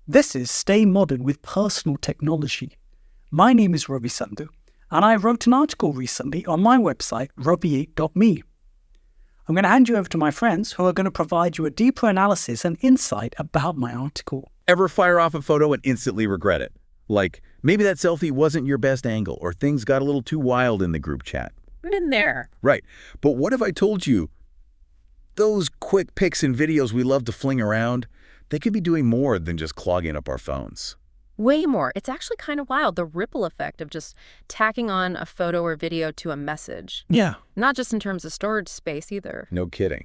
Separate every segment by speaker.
Speaker 1: This is Stay Modern with Personal Technology. My name is Ravi Sandhu, and I wrote an article recently on my website, ravi8.me. I'm going to hand you over to my friends who are going to provide you a deeper analysis and insight about my article.
Speaker 2: Ever fire off a photo and instantly regret it? Like, maybe that selfie wasn't your best angle, or things got a little too wild in the group chat.
Speaker 3: Been there.
Speaker 2: Right. But what if I told you those quick pics and videos we love to fling around, they could be doing more than just clogging up our phones?
Speaker 3: Way more. It's actually kind of wild, the ripple effect of just tacking on a photo or video to a message.
Speaker 2: Yeah.
Speaker 3: Not just in terms of storage space either.
Speaker 2: No kidding.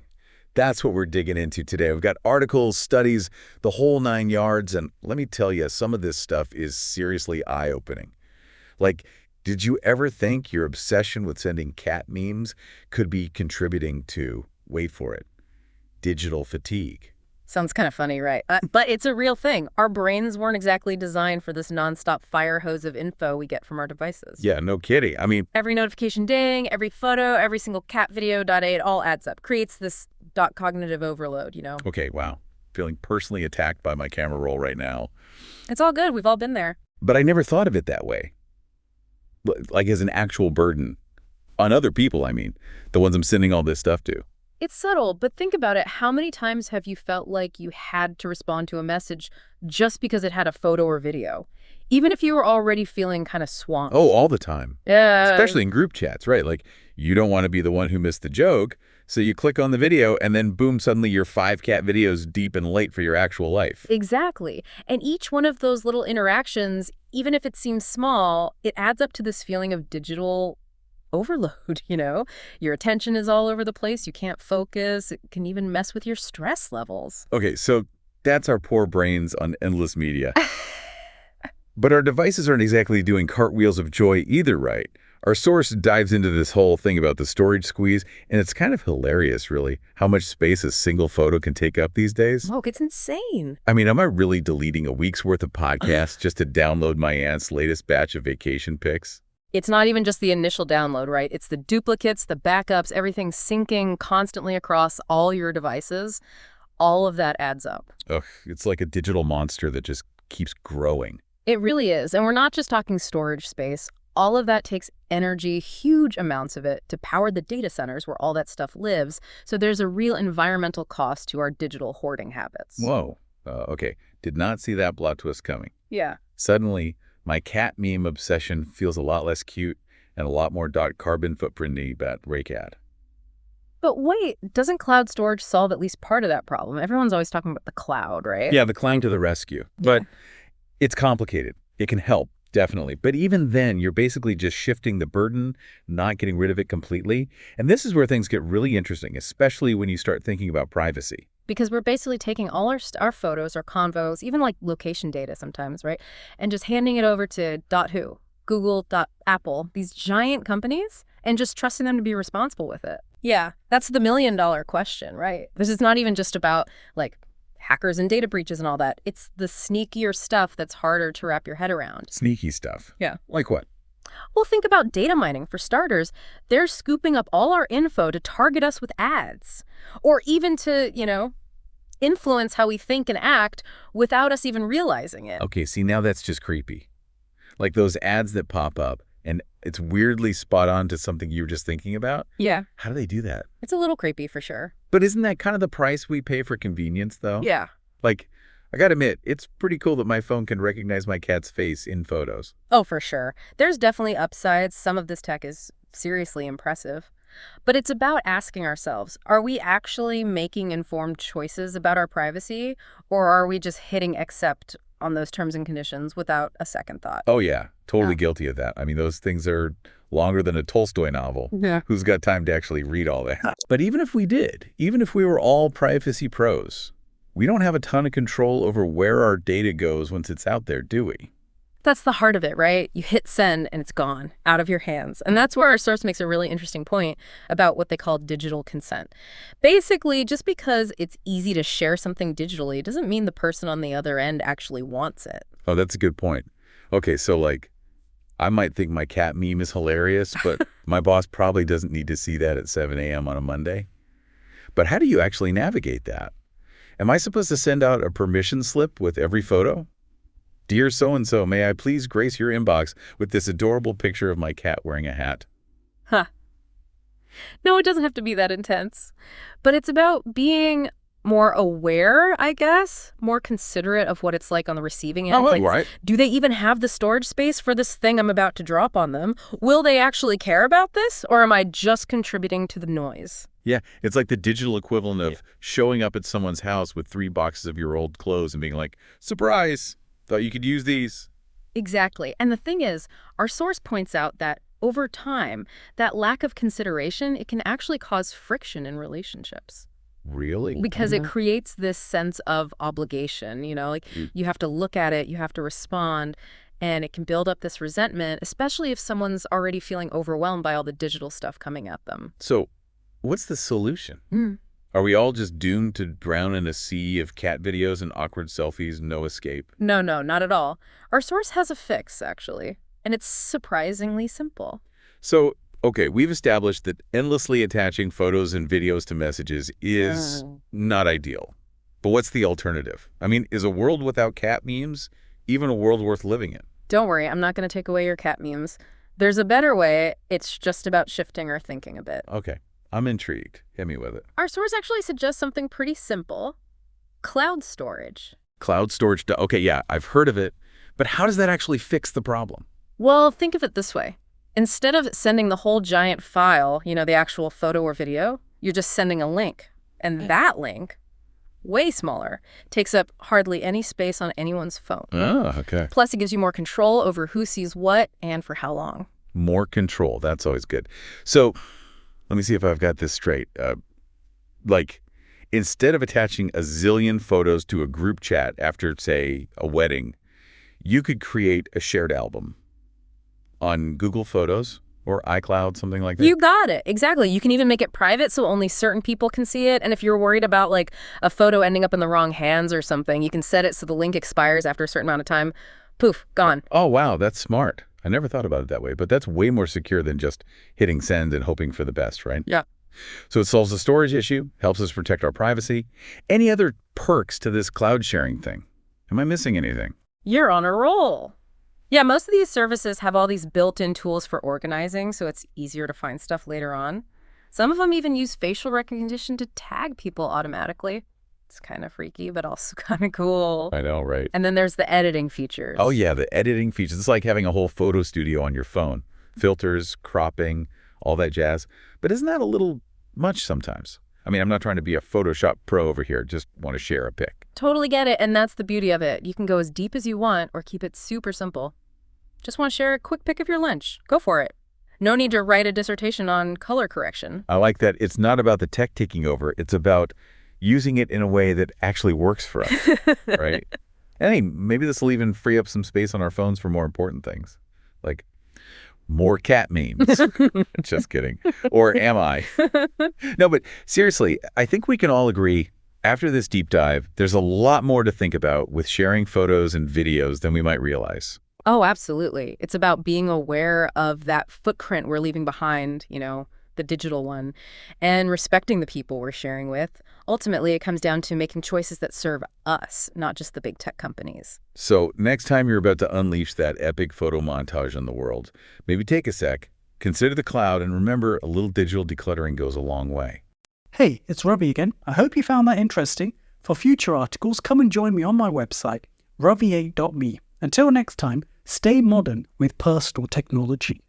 Speaker 2: That's what we're digging into today. We've got articles, studies, the whole 9 yards, and let me tell you, some of this stuff is seriously eye-opening. Like, did you ever think your obsession with sending cat memes could be contributing to, wait for it, digital fatigue?
Speaker 3: Sounds kind of funny, right? But it's a real thing. Our brains weren't exactly designed for this nonstop fire hose of info we get from our devices.
Speaker 2: Yeah, no kidding. I mean,
Speaker 3: every notification ding, every photo, every single cat video, it all adds up. Creates this cognitive overload, you know?
Speaker 2: okay, wow. Feeling personally attacked by my camera roll right now.
Speaker 3: It's all good. We've all been there.
Speaker 2: But I never thought of it that way. Like as an actual burden. On other people, I mean. The ones I'm sending all this stuff to.
Speaker 3: It's subtle, but think about it. How many times have you felt like you had to respond to a message just because it had a photo or video? Even if you were already feeling kind of swamped.
Speaker 2: Oh, all the time.
Speaker 3: Yeah.
Speaker 2: Especially in group chats, right? Like, you don't want to be the one who missed the joke, so you click on the video, and then boom, suddenly you're 5 cat videos deep and late for your actual life.
Speaker 3: Exactly. And each one of those little interactions, even if it seems small, it adds up to this feeling of digital overload, you know? Your attention is all over the place. You can't focus. It can even mess with your stress levels.
Speaker 2: Okay, so that's our poor brains on endless media. But our devices aren't exactly doing cartwheels of joy either, right? Our source dives into this whole thing about the storage squeeze, and it's kind of hilarious, really, how much space a single photo can take up these days.
Speaker 3: Oh, it's insane.
Speaker 2: I mean, am I really deleting a week's worth of podcasts just to download my aunt's latest batch of vacation pics?
Speaker 3: It's not even just the initial download, right? It's the duplicates, the backups, everything syncing constantly across all your devices. All of that adds up.
Speaker 2: Ugh, it's like a digital monster that just keeps growing.
Speaker 3: It really is. And we're not just talking storage space. All of that takes energy, huge amounts of it, to power the data centers where all that stuff lives. So there's a real environmental cost to our digital hoarding habits.
Speaker 2: Whoa. Okay. Did not see that plot twist coming.
Speaker 3: Yeah.
Speaker 2: Suddenly, my cat meme obsession feels a lot less cute and a lot more carbon footprinty about rake ad.
Speaker 3: But wait, doesn't cloud storage solve at least part of that problem? Everyone's always talking about the cloud, right?
Speaker 2: Yeah, the clang to the rescue. But it's complicated. It can help, definitely. But even then, you're basically just shifting the burden, not getting rid of it completely. And this is where things get really interesting, especially when you start thinking about privacy.
Speaker 3: Because we're basically taking all our photos, our convos, even like location data sometimes, right? And just handing it over to .who, Google, Apple, these giant companies, and just trusting them to be responsible with it. Yeah, that's the million-dollar question, right? This is not even just about like hackers and data breaches and all that. It's the sneakier stuff that's harder to wrap your head around.
Speaker 2: Sneaky stuff.
Speaker 3: Yeah.
Speaker 2: Like what?
Speaker 3: Well, think about data mining. For starters, they're scooping up all our info to target us with ads. Or even to, influence how we think and act without us even realizing it.
Speaker 2: Okay, see, now that's just creepy. Like those ads that pop up, and it's weirdly spot on to something you were just thinking about.
Speaker 3: Yeah.
Speaker 2: How do they do that?
Speaker 3: It's a little creepy for sure.
Speaker 2: But isn't that kind of the price we pay for convenience, though?
Speaker 3: Yeah.
Speaker 2: Like, I gotta admit, it's pretty cool that my phone can recognize my cat's face in photos.
Speaker 3: Oh, for sure. There's definitely upsides. Some of this tech is seriously impressive. But it's about asking ourselves, are we actually making informed choices about our privacy, or are we just hitting accept on those terms and conditions without a second thought?
Speaker 2: Oh, yeah. Totally guilty of that. I mean, those things are longer than a Tolstoy novel.
Speaker 3: Yeah.
Speaker 2: Who's got time to actually read all that? But even if we did, even if we were all privacy pros, we don't have a ton of control over where our data goes once it's out there, do we?
Speaker 3: That's the heart of it, right? You hit send and it's gone, out of your hands. And that's where our source makes a really interesting point about what they call digital consent. Basically, just because it's easy to share something digitally doesn't mean the person on the other end actually wants it.
Speaker 2: Oh, that's a good point. Okay, so like, I might think my cat meme is hilarious, but my boss probably doesn't need to see that at 7 a.m. on a Monday. But how do you actually navigate that? Am I supposed to send out a permission slip with every photo? Dear so-and-so, may I please grace your inbox with this adorable picture of my cat wearing a hat?
Speaker 3: Huh. No, it doesn't have to be that intense. But it's about being more aware, I guess, more considerate of what it's like on the receiving end.
Speaker 2: Oh,
Speaker 3: Like,
Speaker 2: right.
Speaker 3: do they even have the storage space for this thing I'm about to drop on them? Will they actually care about this, or am I just contributing to the noise?
Speaker 2: Yeah, it's like the digital equivalent of showing up at someone's house with 3 boxes of your old clothes and being like, surprise, thought you could use these.
Speaker 3: Exactly. And the thing is, our source points out that over time, that lack of consideration, it can actually cause friction in relationships.
Speaker 2: Really?
Speaker 3: Because it creates this sense of obligation, like you have to look at it, you have to respond, and it can build up this resentment, especially if someone's already feeling overwhelmed by all the digital stuff coming at them.
Speaker 2: So, what's the solution? Are we all just doomed to drown in a sea of cat videos and awkward selfies, no escape?
Speaker 3: No, not at all. Our source has a fix, actually, and it's surprisingly simple.
Speaker 2: So, okay, we've established that endlessly attaching photos and videos to messages is not ideal. But what's the alternative? I mean, is a world without cat memes even a world worth living in?
Speaker 3: Don't worry, I'm not going to take away your cat memes. There's a better way. It's just about shifting our thinking a bit.
Speaker 2: Okay, I'm intrigued. Hit me with it.
Speaker 3: Our source actually suggests something pretty simple. Cloud storage.
Speaker 2: Cloud storage. Okay, yeah, I've heard of it. But how does that actually fix the problem?
Speaker 3: Well, think of it this way. Instead of sending the whole giant file, the actual photo or video, you're just sending a link. And that link, way smaller, takes up hardly any space on anyone's phone.
Speaker 2: Oh, okay.
Speaker 3: Plus, it gives you more control over who sees what and for how long.
Speaker 2: More control. That's always good. So, let me see if I've got this straight. Instead of attaching a zillion photos to a group chat after, say, a wedding, you could create a shared album on Google Photos or iCloud, something like that.
Speaker 3: You got it. Exactly. You can even make it private so only certain people can see it. And if you're worried about a photo ending up in the wrong hands or something, you can set it so the link expires after a certain amount of time. Poof, gone.
Speaker 2: Oh, wow, that's smart. I never thought about it that way, but that's way more secure than just hitting send and hoping for the best, right?
Speaker 3: Yeah.
Speaker 2: So it solves the storage issue, helps us protect our privacy. Any other perks to this cloud sharing thing? Am I missing anything?
Speaker 3: You're on a roll. Yeah, most of these services have all these built-in tools for organizing, so it's easier to find stuff later on. Some of them even use facial recognition to tag people automatically. It's kind of freaky, but also kind of cool.
Speaker 2: I know, right?
Speaker 3: And then there's the editing features.
Speaker 2: Oh, yeah, the editing features. It's like having a whole photo studio on your phone. Filters, cropping, all that jazz. But isn't that a little much sometimes? I mean, I'm not trying to be a Photoshop pro over here. Just want to share a pic.
Speaker 3: Totally get it, and that's the beauty of it. You can go as deep as you want or keep it super simple. Just want to share a quick pic of your lunch. Go for it. No need to write a dissertation on color correction.
Speaker 2: I like that. It's not about the tech taking over. It's about using it in a way that actually works for us, right? And hey, maybe this will even free up some space on our phones for more important things, like more cat memes. Just kidding. Or am I? No, but seriously, I think we can all agree after this deep dive, there's a lot more to think about with sharing photos and videos than we might realize.
Speaker 3: Oh, absolutely. It's about being aware of that footprint we're leaving behind, the digital one, and respecting the people we're sharing with. Ultimately, it comes down to making choices that serve us, not just the big tech companies.
Speaker 2: So next time you're about to unleash that epic photo montage on the world, maybe take a sec, consider the cloud, and remember a little digital decluttering goes a long way.
Speaker 1: Hey, it's Ravi again. I hope you found that interesting. For future articles, come and join me on my website, ravi8.me. Until next time, stay modern with personal technology.